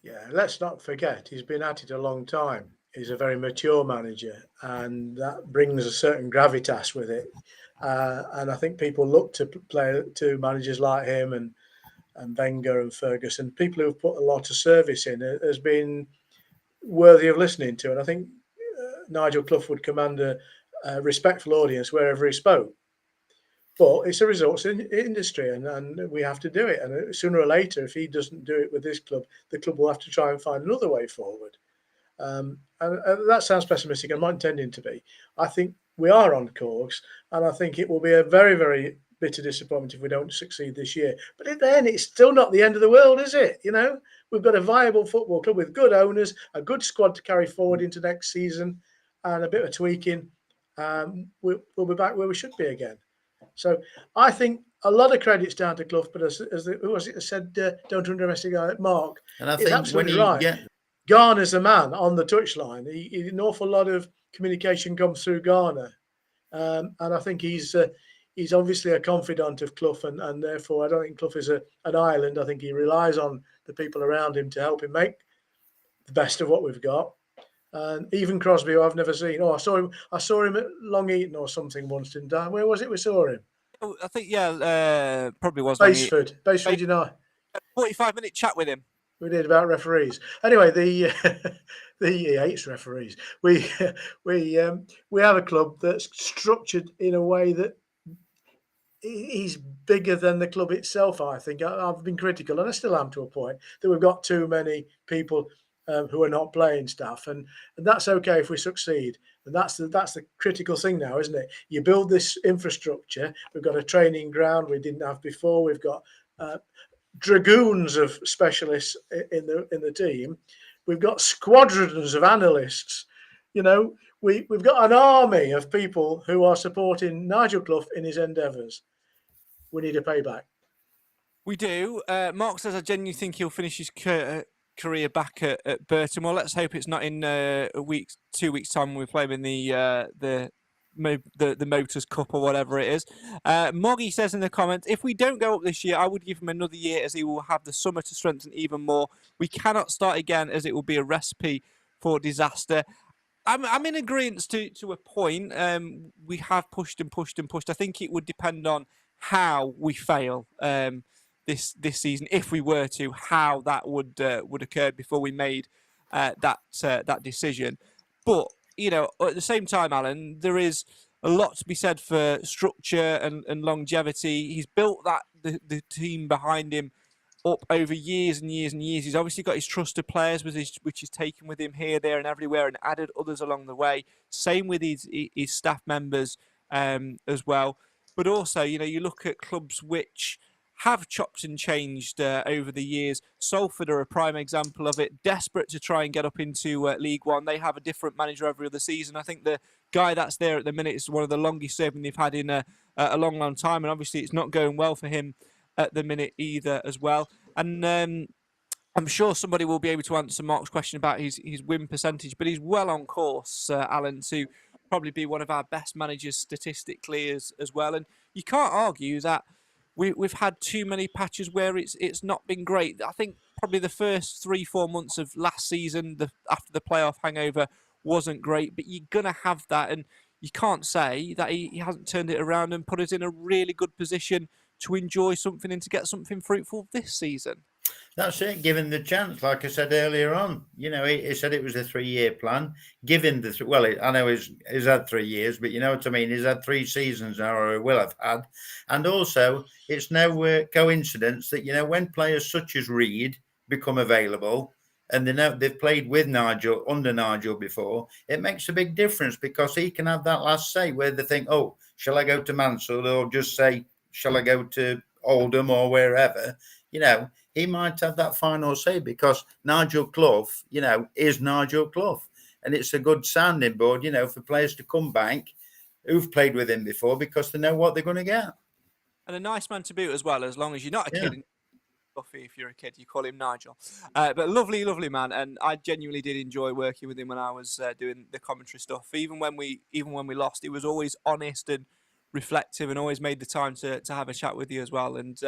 Yeah, let's not forget, he's been at it a long time. He's a very mature manager, and that brings a certain gravitas with it. And I think people look to managers like him and Wenger and Ferguson, people who've put a lot of service in, has been worthy of listening to. And I think Nigel Clough would command a respectful audience wherever he spoke. But it's a results industry, and we have to do it. And sooner or later, if he doesn't do it with this club, the club will have to try and find another way forward. And that sounds pessimistic. I'm not intending to be. I think we are on course, and I think it will be a very, very bitter disappointment if we don't succeed this year. But then it's still not the end of the world, is it? You know, we've got a viable football club with good owners, a good squad to carry forward into next season, and a bit of tweaking. We'll be back where we should be again. So I think a lot of credit's down to Clough, but as who was it said, don't underestimate Mark. And I think absolutely right. Garner's the man on the touchline. An awful lot of communication comes through Garner, and I think he's obviously a confidant of Clough, and therefore I don't think Clough is an island. I think he relies on the people around him to help him make the best of what we've got. And even Crosby, who I've never seen. Oh, I saw him at Long Eaton or something once, didn't I? Where was it we saw him? Oh, I think, probably was Baseford United. 45-minute chat with him. We did about referees. Anyway, he hates referees. We have a club that's structured in a way that is bigger than the club itself. I think I've been critical, and I still am to a point, that we've got too many people who are not playing staff, and that's okay if we succeed. And that's the critical thing now, isn't it? You build this infrastructure. We've got a training ground we didn't have before. We've got dragoons of specialists in the team. We've got squadrons of analysts. You know, we've got an army of people who are supporting Nigel Clough in his endeavours. We need a payback. We do. Mark says, I genuinely think he'll finish his career back at Burton. Well, let's hope it's not in 2 weeks' time when we play him in the Motors Cup or whatever it is. Moggy says in the comments, if we don't go up this year, I would give him another year, as he will have the summer to strengthen even more. We cannot start again, as it will be a recipe for disaster. I'm in agreement to a point. We have pushed and pushed and pushed. I think it would depend on how we fail this season, if we were to, how that would occur before we made that decision. But you know, at the same time, Alan, there is a lot to be said for structure and longevity. He's built the team behind him up over years and years and years. He's obviously got his trusted players, which he's taken with him here, there, and everywhere, and added others along the way. Same with his staff members as well. But also, you know, you look at clubs which have chopped and changed over the years. Salford are a prime example of it. Desperate to try and get up into League One. They have a different manager every other season. I think the guy that's there at the minute is one of the longest serving they've had in a long time. And obviously it's not going well for him at the minute either as well. And I'm sure somebody will be able to answer Mark's question about his win percentage, but he's well on course, Alan, to probably be one of our best managers statistically as well. And you can't argue that we've had too many patches where it's not been great. I think probably the first 3-4 months of last season, after the playoff hangover, wasn't great, but you're gonna have that, and you can't say that he hasn't turned it around and put us in a really good position to enjoy something and to get something fruitful this season. That's it. Given the chance, like I said earlier on, he said it was a 3-year plan. Given I know he's had 3 years, but you know what I mean. He's had 3 seasons now, or he will have had. And also, it's no coincidence that when players such as Reid become available, and they've played with Nigel under Nigel before, it makes a big difference because he can have that last say where they think, "Oh, shall I go to Mansfield?" or just say, "Shall I go to Oldham?" or wherever. He might have that final say because Nigel Clough, is Nigel Clough. And it's a good sounding board, for players to come back who've played with him before because they know what they're going to get. And a nice man to boot as well, as long as you're not a Yeah. kid. Buffy, if you're a kid, you call him Nigel. But lovely man, and I genuinely did enjoy working with him when I was doing the commentary stuff. Even when we lost, he was always honest and reflective, and always made the time to have a chat with you as well. And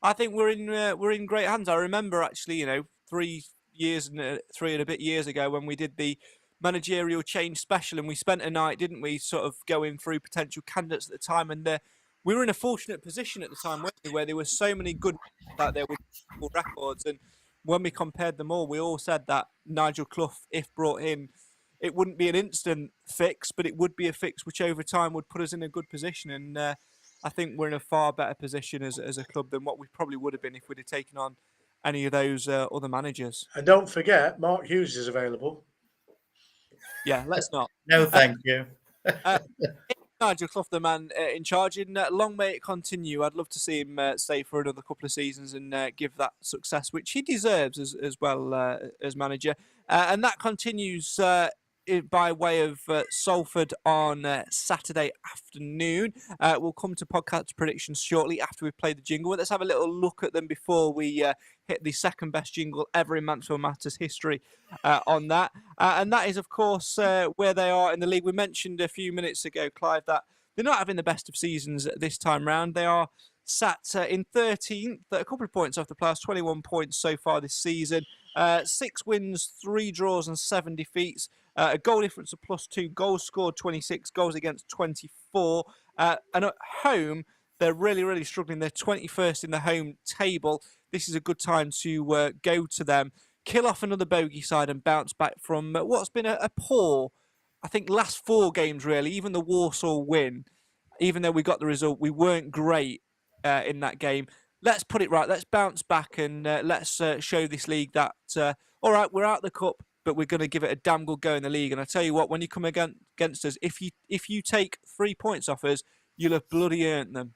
I think we're in great hands. I remember actually, 3 and a bit years ago when we did the managerial change special, and we spent a night, didn't we, sort of going through potential candidates at the time, and we were in a fortunate position at the time, weren't we, where there were so many good out there with records, and when we compared them all, we all said that Nigel Clough, if brought in, it wouldn't be an instant fix, but it would be a fix which over time would put us in a good position. And I think we're in a far better position as a club than what we probably would have been if we'd have taken on any of those other managers. And don't forget, Mark Hughes is available. Yeah, let's not. No, thank you. Nigel Clough, the man in charge, and long may it continue. I'd love to see him stay for another couple of seasons and give that success, which he deserves as well as manager. And that continues by way of Salford on Saturday afternoon. We'll come to podcast predictions shortly after we've played the jingle. Let's have a little look at them before we hit the second best jingle ever in Mansfield Matters history on that. And that is, of course, where they are in the league. We mentioned a few minutes ago, Clive, that they're not having the best of seasons this time round. They are sat in 13th, a couple of points off the plus, 21 points so far this season. 6 wins, 3 draws and 7 defeats. A goal difference of +2, goals scored 26, goals against 24. And at home, they're really, really struggling. They're 21st in the home table. This is a good time to go to them, kill off another bogey side and bounce back from what's been a poor, I think, last 4 games, really. Even the Warsaw win, even though we got the result, we weren't great in that game. Let's put it right. Let's bounce back and let's show this league that, all right, we're out of the cup, but we're going to give it a damn good go in the league. And I tell you what, when you come against us, if you take 3 points off us, you'll have bloody earned them.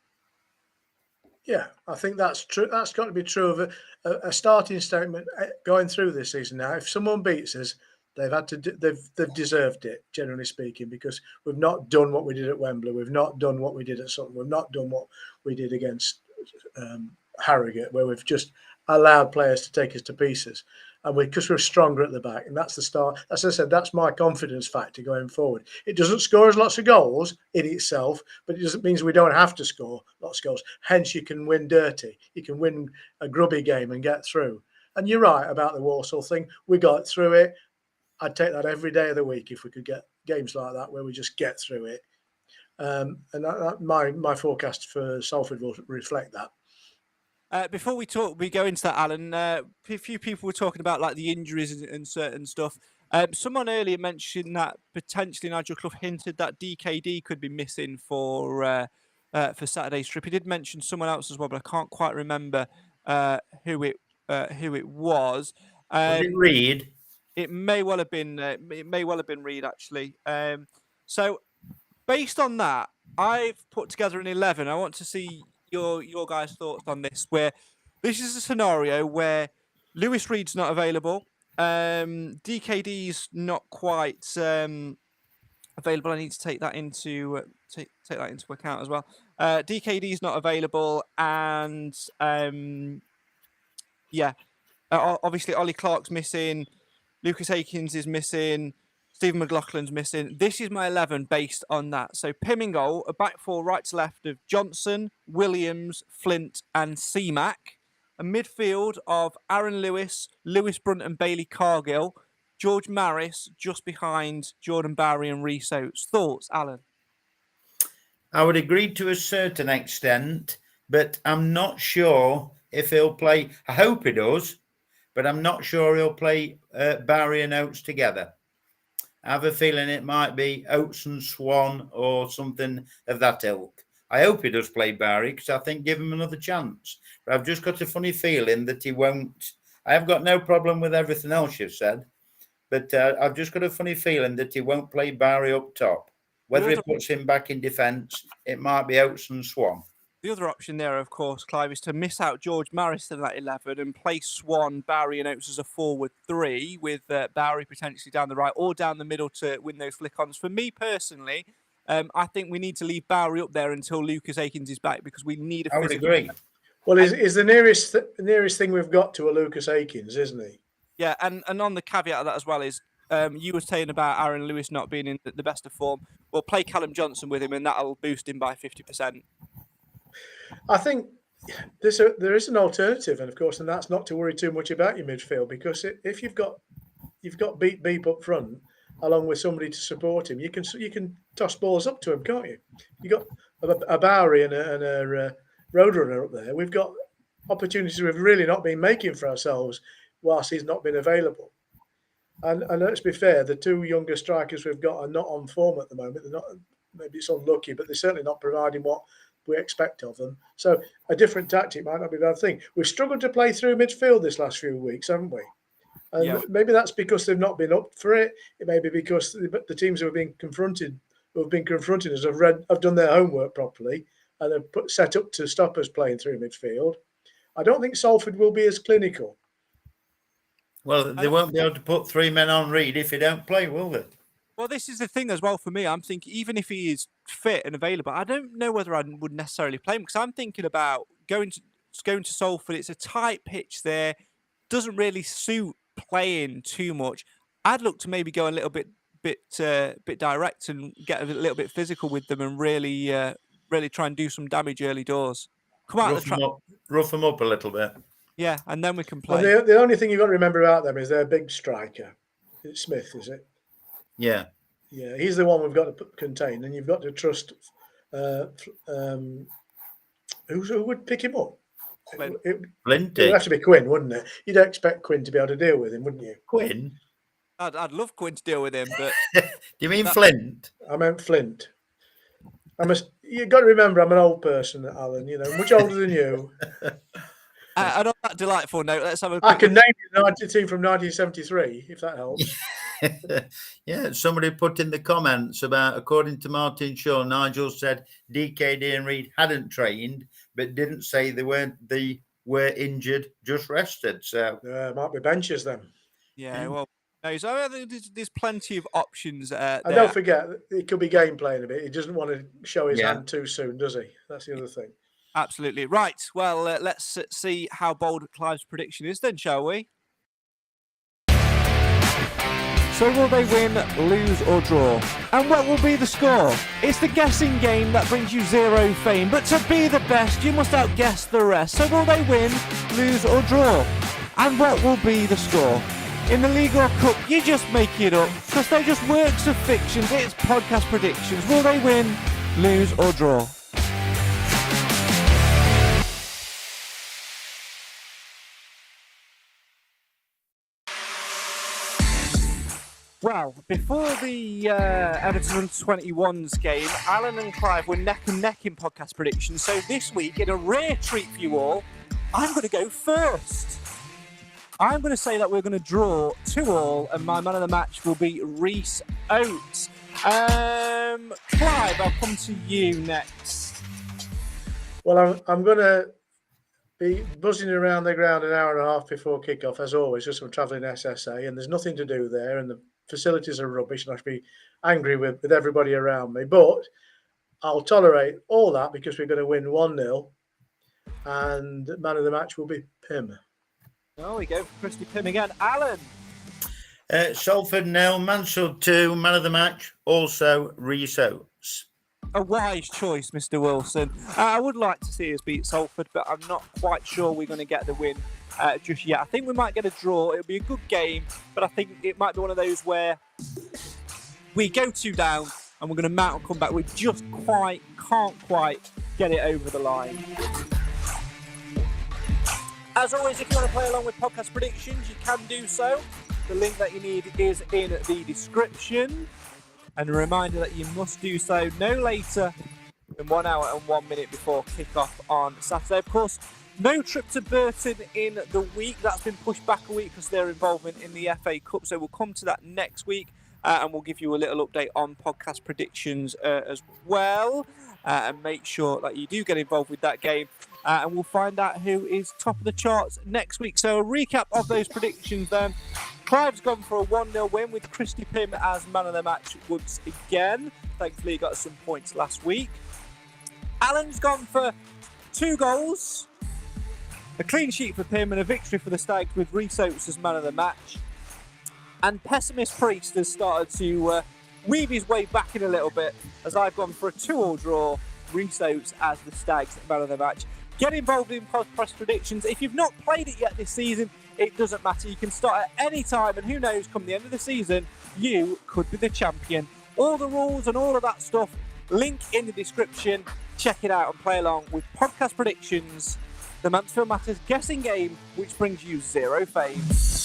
Yeah, I think that's true. That's got to be true of a starting statement going through this season. Now, if someone beats us, they've deserved it, generally speaking, because we've not done what we did at Wembley. We've not done what we did at Sutton. We've not done what we did against Harrogate, where we've just allowed players to take us to pieces. And because we're stronger at the back, and that's the start. As I said, that's my confidence factor going forward. It doesn't score us lots of goals in itself, but it doesn't mean we don't have to score lots of goals. Hence, you can win dirty. You can win a grubby game and get through. And you're right about the Walsall thing. We got through it. I'd take that every day of the week if we could get games like that where we just get through it. And my forecast for Salford will reflect that. Before we go into that, Alan, a few people were talking about like the injuries and certain stuff. Someone earlier mentioned that potentially Nigel Clough hinted that DKD could be missing for Saturday's trip. He did mention someone else as well, but I can't quite remember who it was. Was it Reid? It may well have been. Reid, actually. So, based on that, I've put together an 11. I want to see your guys' thoughts on this. Where this is a scenario where Lewis Reid's not available, DKD's not quite available. I need to take that into account as well. DKD's not available, and Obviously, Ollie Clark's missing. Lucas Akins is missing. Stephen McLaughlin's missing. This is my 11 based on that. So Pim in goal, a back four right to left of Johnson, Williams, Flint and CMAC. A midfield of Aaron Lewis, Lewis Brunt and Bailey Cargill. George Maris just behind Jordan Barry and Rhys Oates. Thoughts, Alan? I would agree to a certain extent, but I'm not sure if he'll play. I hope he does, but I'm not sure he'll play Barry and Oates together. I have a feeling it might be Oates and Swan or something of that ilk. I hope he does play Barry because I think give him another chance. But I've just got a funny feeling that he won't. I have got no problem with everything else you've said, but I've just got a funny feeling that he won't play Barry up top. Whether he puts him back in defence, it might be Oates and Swan. The other option there, of course, Clive, is to miss out George Maris in that 11 and play Swan, Barry and Oates as a forward three with Barry potentially down the right or down the middle to win those flick-ons. For me personally, I think we need to leave Barry up there until Lucas Akins is back because we need a physical... I would agree. Well, is the nearest thing we've got to a Lucas Akins, isn't he? Yeah, and on the caveat of that as well is you were saying about Aaron Lewis not being in the best of form. Well, play Callum Johnson with him and that'll boost him by 50%. I think there is an alternative, and of course, and that's not to worry too much about your midfield because if you've got Beep up front along with somebody to support him, you can toss balls up to him, can't you? You got a Bowery and a Roadrunner up there. We've got opportunities we've really not been making for ourselves whilst he's not been available. And let's be fair, the two younger strikers we've got are not on form at the moment. They're not. Maybe it's unlucky, but they're certainly not providing what we expect of them. So a different tactic might not be a bad thing. We've struggled to play through midfield this last few weeks, haven't we? And maybe that's because they've not been up for it. It may be because the teams who have been confronting us have done their homework properly and have set up to stop us playing through midfield. I don't think Salford will be as clinical. Well, they won't be able to put three men on Reed if he don't play, will they? Well, this is the thing as well for me. I'm thinking even if he is fit and available, I don't know whether I would necessarily play him because I'm thinking about going to Salford. It's a tight pitch there. Doesn't really suit playing too much. I'd look to maybe go a little bit direct and get a little bit physical with them and really try and do some damage early doors. Come out, rough them up a little bit. Yeah, and then we can play. Well, the only thing you've got to remember about them is their big striker. It's Smith, is it? Yeah. Yeah, he's the one we've got to contain, and you've got to trust. Who would pick him up? Flint. It would have to be Quinn, wouldn't it? You'd expect Quinn to be able to deal with him, wouldn't you? Quinn? I'd love Quinn to deal with him, but do you mean Flint? I meant Flint. You've got to remember, I'm an old person, Alan. You know, much older than you. And on that delightful note, let's have a. I can name you the team from 1973, if that helps. Yeah, somebody put in the comments about, according to Martin Shaw, Nigel said DKD and Reed hadn't trained, but didn't say they were injured, just rested. So it might be benches then. Yeah, well, no, so there's plenty of options. And don't forget, it could be game playing a bit. He doesn't want to show his hand too soon, does he? That's the other thing. Absolutely. Right. Well, let's see how bold Clive's prediction is then, shall we? So will they win, lose or draw? And what will be the score? It's the guessing game that brings you zero fame, but to be the best, you must outguess the rest. So will they win, lose or draw? And what will be the score? In the League or Cup, you just make it up, because they're just works of fiction. It's podcast predictions. Will they win, lose or draw? Well, before the Everton 21s game, Alan and Clive were neck and neck in podcast predictions. So this week, in a rare treat for you all, I'm going to go first. I'm going to say that we're going to draw 2-2, and my man of the match will be Rhys Oates. Clive, I'll come to you next. Well, I'm going to be buzzing around the ground an hour and a half before kickoff, as always, just I'm travelling SSA, and there's nothing to do there, and the facilities are rubbish, and I should be angry with everybody around me. But I'll tolerate all that because we're going to win 1-0, and man of the match will be Pim. Oh, we go for Christy Pym again. Alan. Salford 0, Mansfield 2, man of the match, also Rhys Oates. A wise choice, Mr. Wilson. I would like to see us beat Salford, but I'm not quite sure we're going to get the win just yet. I think we might get a draw. It'll be a good game, but I think it might be one of those where we go 2 down and we're going to mount and come back. We just can't quite get it over the line. As always, if you want to play along with podcast predictions, you can do so. The link that you need is in the description. And a reminder that you must do so no later than 1 hour and 1 minute before kick-off on Saturday. Of course, no trip to Burton in the week. That's been pushed back a week because of their involvement in the FA Cup. So we'll come to that next week and we'll give you a little update on podcast predictions as well. And make sure that you do get involved with that game. And we'll find out who is top of the charts next week. So a recap of those predictions then. Clive's gone for a 1-0 win with Christy Pym as man of the match once again. Thankfully, he got some points last week. Alan's gone for 2 goals, a clean sheet for Pym and a victory for the Stags with Rhys Oates as man of the match. And Pessimist Priest has started to weave his way back in a little bit as I've gone for a 2-2 draw, Rhys Oates as the Stags man of the match. Get involved in podcast predictions. If you've not played it yet this season, it doesn't matter. You can start at any time, and who knows, come the end of the season, you could be the champion. All the rules and all of that stuff, link in the description. Check it out and play along with podcast predictions, the Mansfield Matters guessing game, which brings you 0 faves.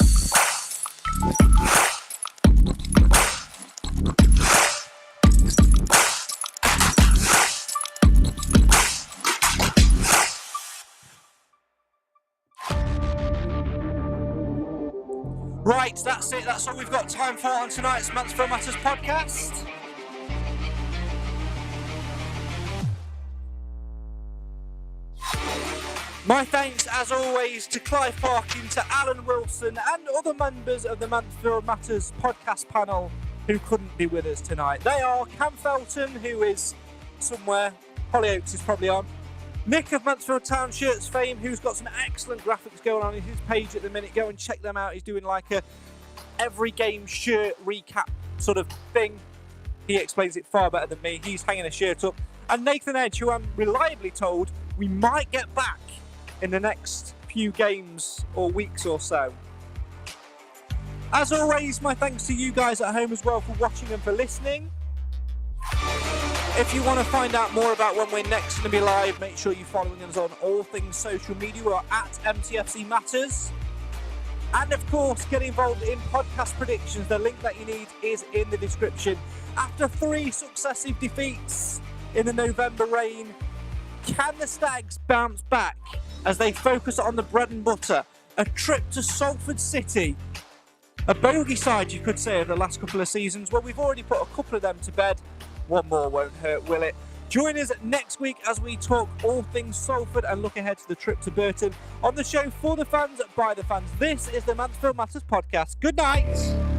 Right, that's it. That's all we've got time for on tonight's Mansfield Matters podcast. My thanks, as always, to Clive Parkin, to Alan Wilson, and other members of the Mansfield Matters podcast panel who couldn't be with us tonight. They are Cam Felton, who is somewhere. Holly Oates is probably on. Nick of Mansfield Town Shirts fame, who's got some excellent graphics going on in his page at the minute. Go and check them out. He's doing like a every game shirt recap sort of thing. He explains it far better than me. He's hanging a shirt up. And Nathan Edge, who I'm reliably told we might get back in the next few games or weeks or so. As always, my thanks to you guys at home as well for watching and for listening. If you want to find out more about when we're next going to be live, make sure you're following us on all things social media. We're at MTFC Matters. And of course, get involved in podcast predictions. The link that you need is in the description. After 3 successive defeats in the November rain, can the Stags bounce back as they focus on the bread and butter? A trip to Salford City. A bogey side, you could say, of the last couple of seasons. Well, we've already put a couple of them to bed. One more won't hurt, will it? Join us next week as we talk all things Salford and look ahead to the trip to Burton on the show for the fans, by the fans. This is the Mansfield Matters podcast. Good night.